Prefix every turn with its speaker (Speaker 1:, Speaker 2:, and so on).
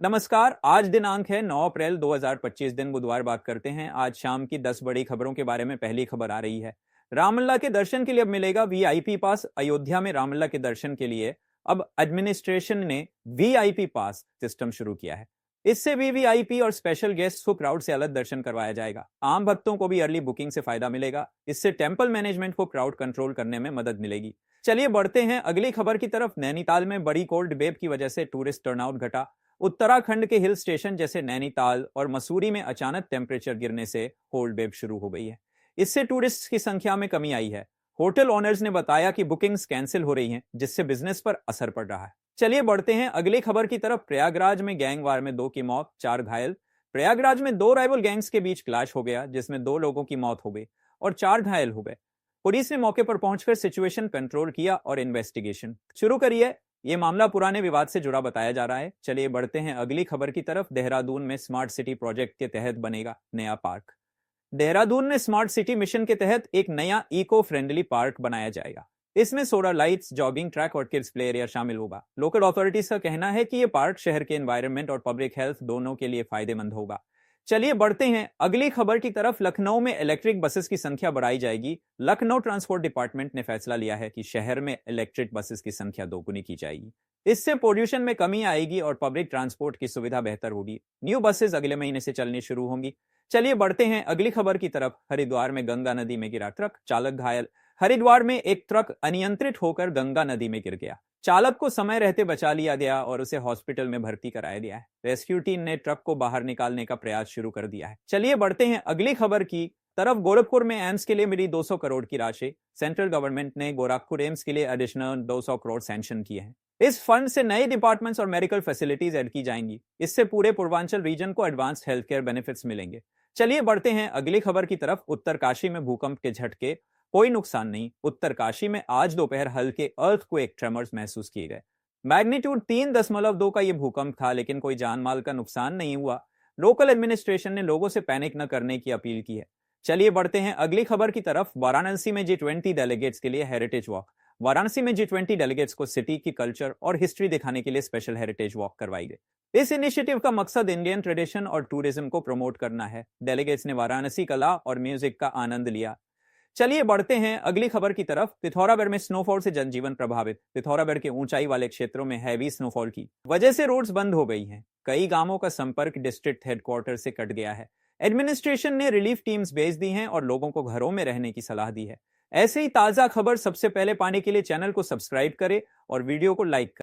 Speaker 1: नमस्कार। आज दिनांक है 9 अप्रैल 2025 दिन बुधवार। बात करते हैं आज शाम की 10 बड़ी खबरों के बारे में। पहली खबर आ रही है, रामलला के दर्शन के लिए अब मिलेगा वीआईपी पास। अयोध्या में रामलला के दर्शन के लिए अब एडमिनिस्ट्रेशन ने वीआईपी पास सिस्टम शुरू किया है। इससे वीवीआईपी और स्पेशल गेस्ट को क्राउड से अलग दर्शन करवाया जाएगा। आम भक्तों को भी अर्ली बुकिंग से फायदा मिलेगा। इससे टेंपल मैनेजमेंट को क्राउड कंट्रोल करने में मदद मिलेगी। चलिए बढ़ते हैं अगली खबर की तरफ। नैनीताल में बड़ी कोल्ड वेव की वजह से टूरिस्ट टर्नआउट घटा। उत्तराखंड के हिल स्टेशन जैसे नैनीताल और मसूरी में अचानक टेम्परेचर गिरने से कोल्ड वेव शुरू हो गई है। इससे टूरिस्ट की संख्या में कमी आई है। होटल ओनर्स ने बताया कि बुकिंग्स कैंसिल हो रही हैं, जिससे बिजनेस पर असर पड़ रहा है। चलिए बढ़ते हैं अगली खबर की तरफ। प्रयागराज में गैंग वार में 2 की मौत, 4 घायल। प्रयागराज में 2 राइवल गैंग्स के बीच क्लैश हो गया, जिसमें 2 लोगों की मौत हो गई और 4 घायल हो गए। पुलिस ने मौके पर पहुंचकर सिचुएशन कंट्रोल किया और इन्वेस्टिगेशन शुरू करी है। ये मामला पुराने विवाद से जुड़ा बताया जा रहा है। चलिए बढ़ते हैं अगली खबर की तरफ। देहरादून में स्मार्ट सिटी प्रोजेक्ट के तहत बनेगा नया पार्क। देहरादून में स्मार्ट सिटी मिशन के तहत एक नया इको फ्रेंडली पार्क बनाया जाएगा। इसमें सोलर लाइट्स, जॉगिंग ट्रैक और किड्स प्ले एरिया शामिल होगा। लोकल अथॉरिटीज का कहना है कि यह पार्क शहर के एनवायरनमेंट और पब्लिक हेल्थ दोनों के लिए फायदेमंद होगा। चलिए बढ़ते हैं अगली खबर की तरफ। लखनऊ में इलेक्ट्रिक बसेस की संख्या बढ़ाई जाएगी। लखनऊ ट्रांसपोर्ट डिपार्टमेंट ने फैसला लिया है कि शहर में इलेक्ट्रिक बसेस की संख्या दोगुनी की जाएगी। इससे पोल्यूशन में कमी आएगी और पब्लिक ट्रांसपोर्ट की सुविधा बेहतर होगी। न्यू बसेस अगले महीने से चलनी शुरू होंगी। चलिए बढ़ते हैं अगली खबर की तरफ। हरिद्वार में गंगा नदी में गिरा ट्रक, चालक घायल। हरिद्वार में एक ट्रक अनियंत्रित होकर गंगा नदी में गिर गया। चालक को समय रहते बचा लिया गया और उसे हॉस्पिटल में भर्ती कराया गया है। रेस्क्यू टीम ने ट्रक को बाहर निकालने का प्रयास शुरू कर दिया है। चलिए बढ़ते हैं अगली खबर की तरफ। गोरखपुर में एम्स के लिए मिली 200 करोड़ की राशि। सेंट्रल गवर्नमेंट ने गोरखपुर एम्स के लिए एडिशनल 200 करोड़ सैंक्शन किए हैं। इस फंड से नए डिपार्टमेंट्स और मेडिकल फैसिलिटीज ऐड की जाएंगी। इससे पूरे पूर्वांचल रीजन को एडवांस्ड हेल्थ केयर बेनिफिट्स मिलेंगे। चलिए बढ़ते हैं अगली खबर की तरफ। उत्तरकाशी में भूकंप के झटके, कोई नुकसान नहीं। उत्तरकाशी में आज दोपहर हल्के अर्थक्वेक ट्रेमर्स महसूस किए गए। मैग्नीट्यूड 3.2 का यह भूकंप था, लेकिन कोई जान माल का नुकसान नहीं हुआ। लोकल एडमिनिस्ट्रेशन ने लोगों से पैनिक न करने की अपील की है। चलिए बढ़ते हैं अगली खबर की तरफ। वाराणसी में G20 डेलीगेट्स के लिए हेरिटेज वॉक। वाराणसी में G20 डेलीगेट्स को सिटी की कल्चर और हिस्ट्री दिखाने के लिए स्पेशल हेरिटेज वॉक करवाई गई। इस इनिशिएटिव का मकसद इंडियन ट्रेडिशन और टूरिज्म को प्रमोट करना है। डेलीगेट्स ने वाराणसी कला और म्यूजिक का आनंद लिया। चलिए बढ़ते हैं अगली खबर की तरफ। पिथौरागढ़ में स्नोफॉल से जनजीवन प्रभावित। पिथौरागढ़ के ऊंचाई वाले क्षेत्रों में हैवी स्नोफॉल की वजह से रोड्स बंद हो गई हैं। कई गांवों का संपर्क डिस्ट्रिक्ट हेडक्वार्टर से कट गया है। एडमिनिस्ट्रेशन ने रिलीफ टीम्स भेज दी हैं और लोगों को घरों में रहने की सलाह दी है। ऐसे ही ताजा खबर सबसे पहले पाने के लिए चैनल को सब्सक्राइब करें और वीडियो को लाइक करें।